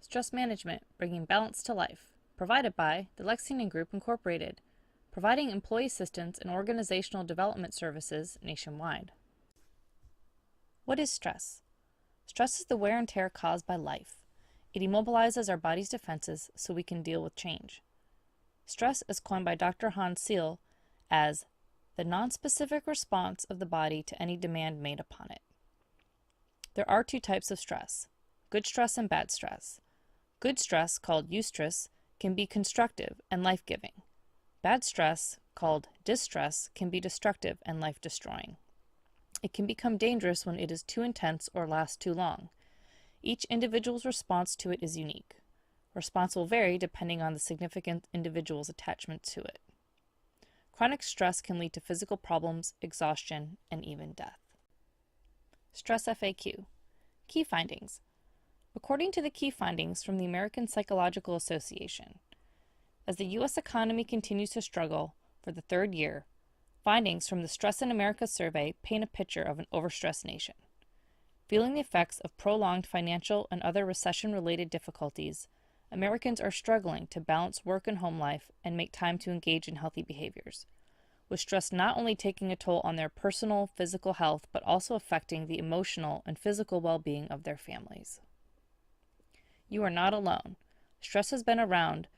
Stress Management, Bringing Balance to Life, provided by the Lexington Group Incorporated, providing employee assistance and organizational development services nationwide. What is stress? Stress is the wear and tear caused by life. It immobilizes our body's defenses so we can deal with change. Stress is coined by Dr. Hans Seal as the nonspecific response of the body to any demand made upon it. There are two types of stress, good stress and bad stress. Good stress, called eustress, can be constructive and life-giving. Bad stress, called distress, can be destructive and life-destroying. It can become dangerous when it is too intense or lasts too long. Each individual's response to it is unique. Response will vary depending on the significant individual's attachment to it. Chronic stress can lead to physical problems, exhaustion, and even death. Stress FAQ. Key findings. According to the key findings from the American Psychological Association, as the U.S. economy continues to struggle for the third year, findings from the Stress in America survey paint a picture of an overstressed nation. Feeling the effects of prolonged financial and other recession-related difficulties, Americans are struggling to balance work and home life and make time to engage in healthy behaviors, with stress not only taking a toll on their personal, physical health, but also affecting the emotional and physical well-being of their families. You are not alone. Stress has been around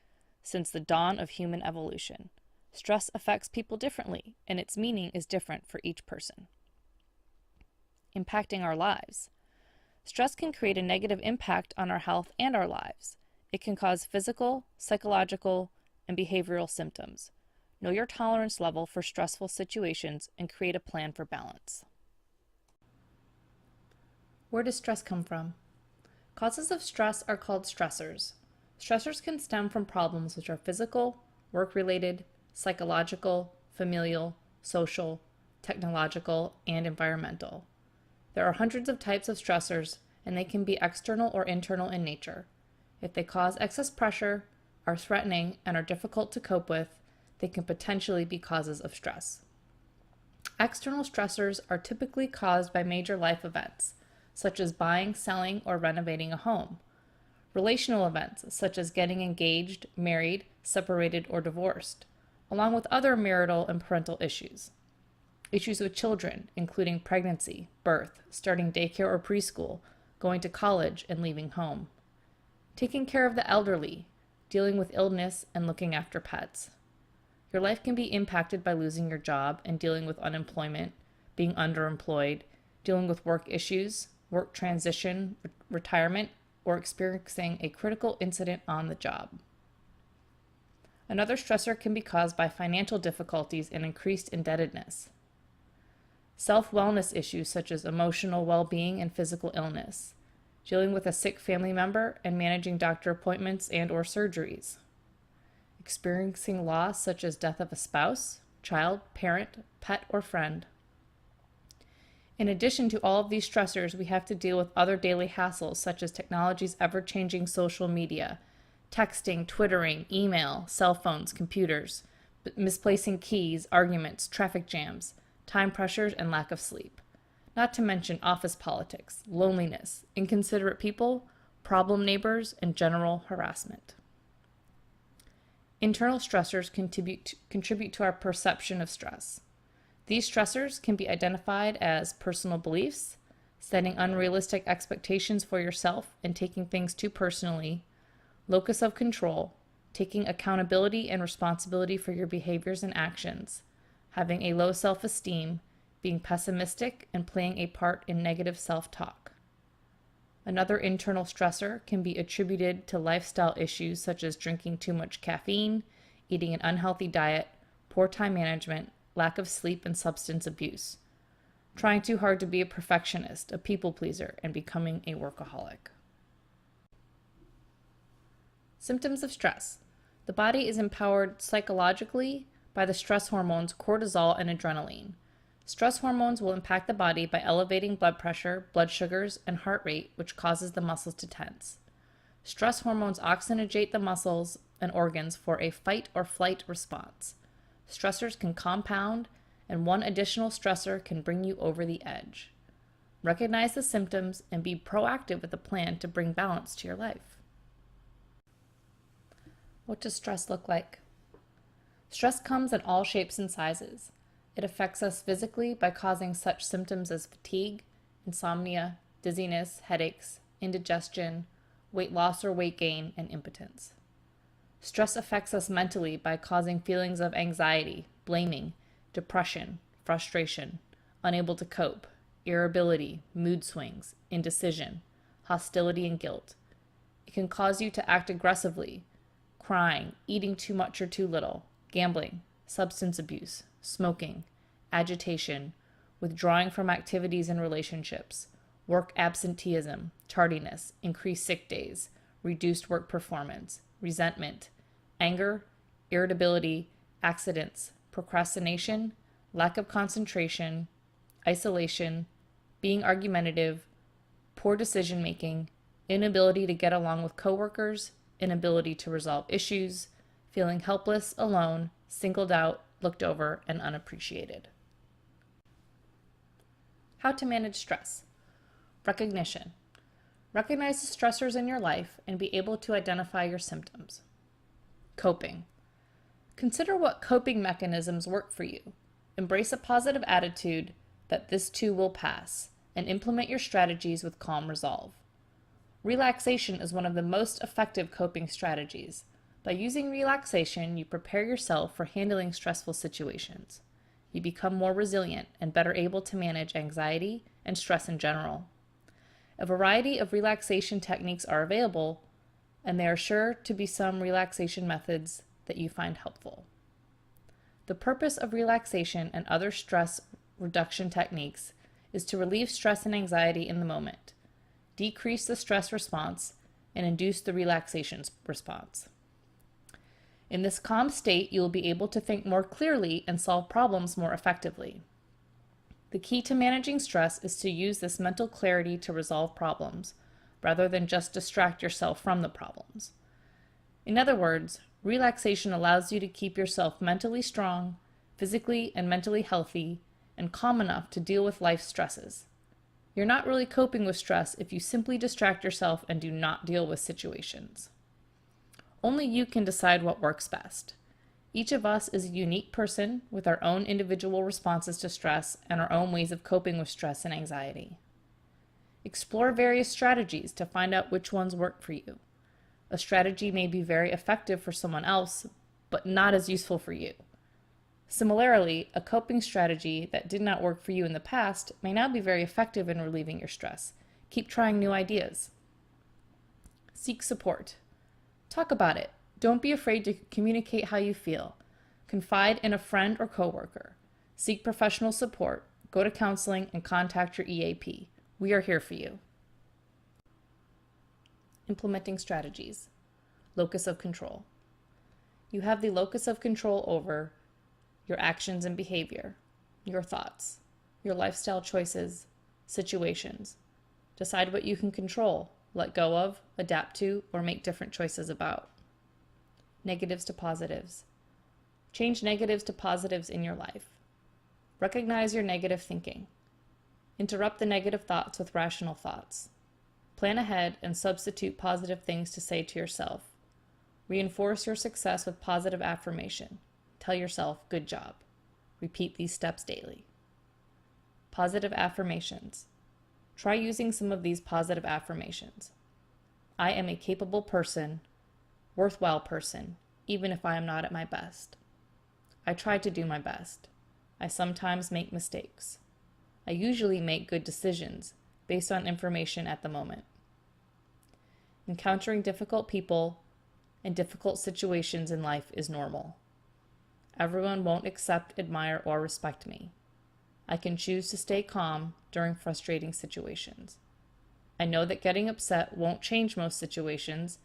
since the dawn of human evolution. Stress affects people differently, and its meaning is different for each person. Impacting our lives. Stress can create a negative impact on our health and our lives. It can cause physical, psychological, and behavioral symptoms. Know your tolerance level for stressful situations and create a plan for balance. Where does stress come from? Causes of stress are called stressors. Stressors can stem from problems which are physical, work-related, psychological, familial, social, technological, and environmental. There are hundreds of types of stressors, and they can be external or internal in nature. If they cause excess pressure, are threatening, and are difficult to cope with, they can potentially be causes of stress. External stressors are typically caused by major life events, such as buying, selling, or renovating a home. Relational events, such as getting engaged, married, separated, or divorced, along with other marital and parental issues. Issues with children, including pregnancy, birth, starting daycare or preschool, going to college, and leaving home. Taking care of the elderly, dealing with illness, and looking after pets. Your life can be impacted by losing your job and dealing with unemployment, being underemployed, dealing with work issues, work transition, retirement, or experiencing a critical incident on the job. Another stressor can be caused by financial difficulties and increased indebtedness. Self-wellness issues such as emotional well-being and physical illness, dealing with a sick family member and managing doctor appointments and/or surgeries. Experiencing loss such as death of a spouse, child, parent, pet, or friend. In addition to all of these stressors, we have to deal with other daily hassles such as technology's ever-changing social media, texting, twittering, email, cell phones, computers, misplacing keys, arguments, traffic jams, time pressures, and lack of sleep. Not to mention office politics, loneliness, inconsiderate people, problem neighbors, and general harassment. Internal stressors contribute to our perception of stress. These stressors can be identified as personal beliefs, setting unrealistic expectations for yourself and taking things too personally, locus of control, taking accountability and responsibility for your behaviors and actions, having a low self-esteem, being pessimistic, and playing a part in negative self-talk. Another internal stressor can be attributed to lifestyle issues such as drinking too much caffeine, eating an unhealthy diet, poor time management, lack of sleep, and substance abuse. Trying too hard to be a perfectionist, a people pleaser, and becoming a workaholic. Symptoms of stress. The body is empowered psychologically by the stress hormones cortisol and adrenaline. Stress hormones will impact the body by elevating blood pressure, blood sugars, and heart rate, which causes the muscles to tense. Stress hormones oxygenate the muscles and organs for a fight or flight response. Stressors can compound, and one additional stressor can bring you over the edge. Recognize the symptoms and be proactive with a plan to bring balance to your life. What does stress look like? Stress comes in all shapes and sizes. It affects us physically by causing such symptoms as fatigue, insomnia, dizziness, headaches, indigestion, weight loss or weight gain, and impotence. Stress affects us mentally by causing feelings of anxiety, blaming, depression, frustration, unable to cope, irritability, mood swings, indecision, hostility, and guilt. It can cause you to act aggressively, crying, eating too much or too little, gambling, substance abuse, smoking, agitation, withdrawing from activities and relationships, work absenteeism, tardiness, increased sick days, reduced work performance, resentment, anger, irritability, accidents, procrastination, lack of concentration, isolation, being argumentative, poor decision making, inability to get along with coworkers, inability to resolve issues, feeling helpless, alone, singled out, looked over, and unappreciated. How to manage stress. Recognition. Recognize the stressors in your life and be able to identify your symptoms. Coping. Consider what coping mechanisms work for you. Embrace a positive attitude that this too will pass, and implement your strategies with calm resolve. Relaxation is one of the most effective coping strategies. By using relaxation, you prepare yourself for handling stressful situations. You become more resilient and better able to manage anxiety and stress in general. A variety of relaxation techniques are available, and there are sure to be some relaxation methods that you find helpful. The purpose of relaxation and other stress reduction techniques is to relieve stress and anxiety in the moment, decrease the stress response, and induce the relaxation response. In this calm state, you will be able to think more clearly and solve problems more effectively. The key to managing stress is to use this mental clarity to resolve problems, rather than just distract yourself from the problems. In other words, relaxation allows you to keep yourself mentally strong, physically and mentally healthy, and calm enough to deal with life's stresses. You're not really coping with stress if you simply distract yourself and do not deal with situations. Only you can decide what works best. Each of us is a unique person with our own individual responses to stress and our own ways of coping with stress and anxiety. Explore various strategies to find out which ones work for you. A strategy may be very effective for someone else, but not as useful for you. Similarly, a coping strategy that did not work for you in the past may now be very effective in relieving your stress. Keep trying new ideas. Seek support. Talk about it. Don't be afraid to communicate how you feel. Confide in a friend or coworker. Seek professional support. Go to counseling and contact your EAP. We are here for you. Implementing strategies. Locus of control. You have the locus of control over your actions and behavior, your thoughts, your lifestyle choices, situations. Decide what you can control, let go of, adapt to, or make different choices about. Negatives to positives. Change negatives to positives in your life. Recognize your negative thinking. Interrupt the negative thoughts with rational thoughts. Plan ahead and substitute positive things to say to yourself. Reinforce your success with positive affirmation. Tell yourself, good job. Repeat these steps daily. Positive affirmations. Try using some of these positive affirmations. I am a capable person, worthwhile person, even if I am not at my best. I try to do my best. I sometimes make mistakes. I usually make good decisions based on information at the moment. Encountering difficult people and difficult situations in life is normal. Everyone won't accept, admire, or respect me. I can choose to stay calm during frustrating situations. I know that getting upset won't change most situations.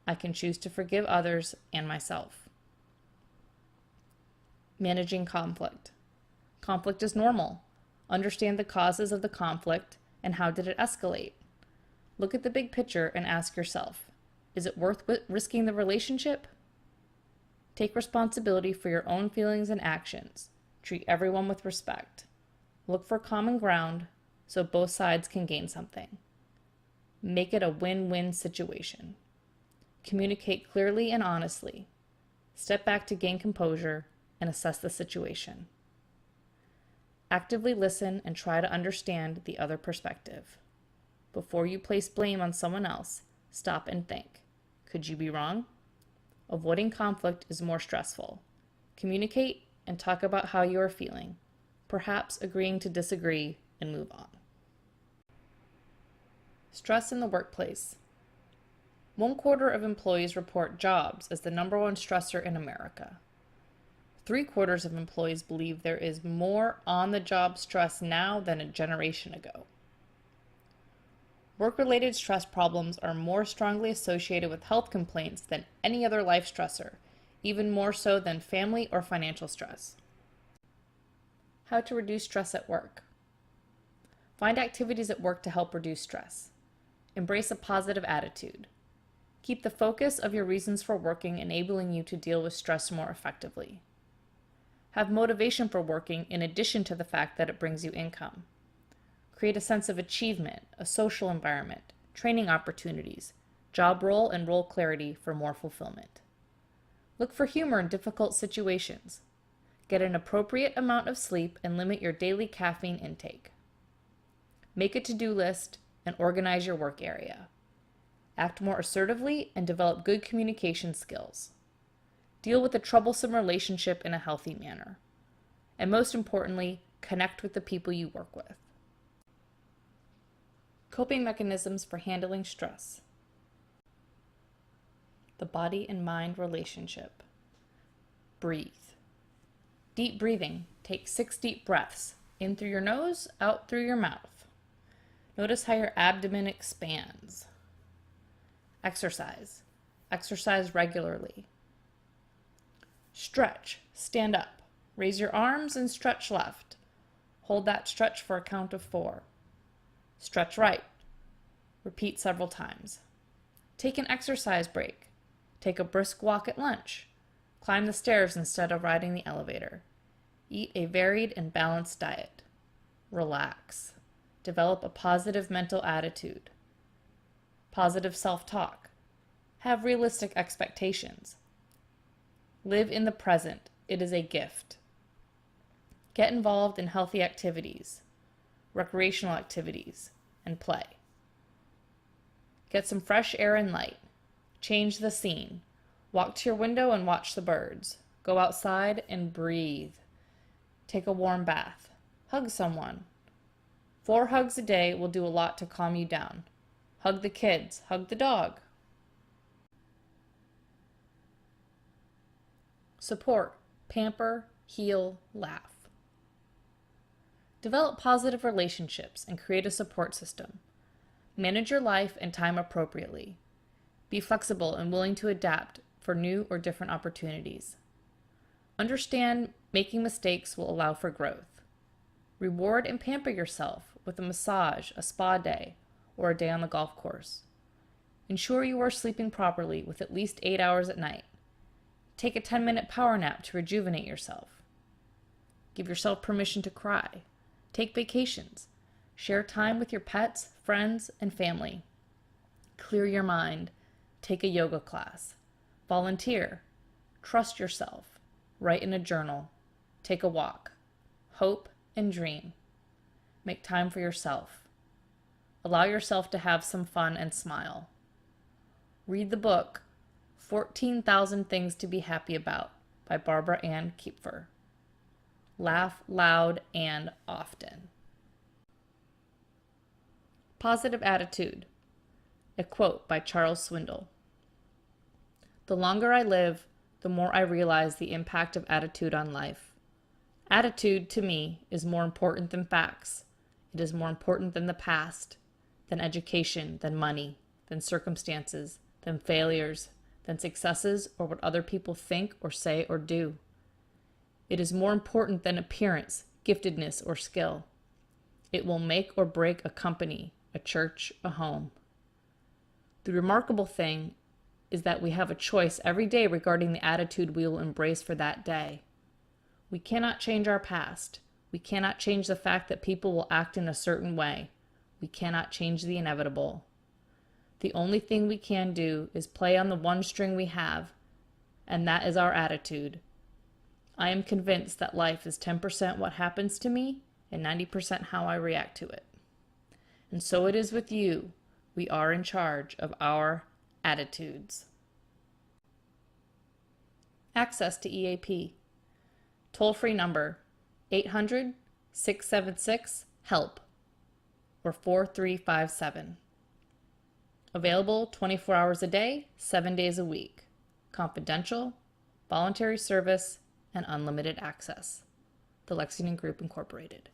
I can choose to forgive others and myself. Managing conflict. Conflict is normal. Understand the causes of the conflict and how did it escalate. Look at the big picture and ask yourself, is it worth risking the relationship? Take responsibility for your own feelings and actions. Treat everyone with respect. Look for common ground so both sides can gain something. Make it a win-win situation. Communicate clearly and honestly. Step back to gain composure and assess the situation. Actively listen and try to understand the other perspective. Before you place blame on someone else, stop and think. Could you be wrong? Avoiding conflict is more stressful. Communicate and talk about how you are feeling, perhaps agreeing to disagree and move on. Stress in the workplace. 1/4 of employees report jobs as the #1 stressor in America. 3/4 of employees believe there is more on-the-job stress now than a generation ago. Work-related stress problems are more strongly associated with health complaints than any other life stressor, even more so than family or financial stress. How to reduce stress at work. Find activities at work to help reduce stress. Embrace a positive attitude. Keep the focus of your reasons for working, enabling you to deal with stress more effectively. Have motivation for working in addition to the fact that it brings you income. Create a sense of achievement, a social environment, training opportunities, job role and role clarity for more fulfillment. Look for humor in difficult situations. Get an appropriate amount of sleep and limit your daily caffeine intake. Make a to-do list and organize your work area. Act more assertively and develop good communication skills. Deal with a troublesome relationship in a healthy manner. And most importantly, connect with the people you work with. Coping mechanisms for handling stress. The body and mind relationship. Breathe. Deep breathing. Take 6 deep breaths, in through your nose, out through your mouth. Notice how your abdomen expands. Exercise. Exercise regularly. Stretch. Stand up. Raise your arms and stretch left. Hold that stretch for a count of 4. Stretch right. Repeat several times. Take an exercise break. Take a brisk walk at lunch. Climb the stairs instead of riding the elevator. Eat a varied and balanced diet. Relax. Develop a positive mental attitude. Positive self-talk. Have realistic expectations. Live in the present. It is a gift. Get involved in healthy activities, recreational activities, and play. Get some fresh air and light. Change the scene. Walk to your window and watch the birds. Go outside and breathe. Take a warm bath. Hug someone. 4 hugs a day will do a lot to calm you down. Hug the kids. Hug the dog. Support, pamper, heal, laugh. Develop positive relationships and create a support system. Manage your life and time appropriately. Be flexible and willing to adapt for new or different opportunities. Understand making mistakes will allow for growth. Reward and pamper yourself with a massage, a spa day, or a day on the golf course. Ensure you are sleeping properly with at least 8 hours at night. Take a 10-minute power nap to rejuvenate yourself. Give yourself permission to cry. Take vacations. Share time with your pets, friends, and family. Clear your mind. Take a yoga class. Volunteer. Trust yourself. Write in a journal. Take a walk. Hope and dream. Make time for yourself. Allow yourself to have some fun and smile. Read the book 14,000 Things to Be Happy About by Barbara Ann Kiefer. Laugh loud and often. Positive attitude. A quote by Charles Swindoll. The longer I live, the more I realize the impact of attitude on life. Attitude, to me, is more important than facts. It is more important than the past, than education, than money, than circumstances, than failures, than successes, or what other people think or say or do. It is more important than appearance, giftedness, or skill. It will make or break a company, a church, a home. The remarkable thing is that we have a choice every day regarding the attitude we will embrace for that day. We cannot change our past. We cannot change the fact that people will act in a certain way. We cannot change the inevitable. The only thing we can do is play on the one string we have, and that is our attitude. I am convinced that life is 10% what happens to me and 90% how I react to it. And so it is with you. We are in charge of our attitudes. Access to EAP. Toll-free number 800-676-HELP or 4357. Available 24 hours a day, 7 days a week. Confidential, voluntary service, and unlimited access. The Lexington Group, Incorporated.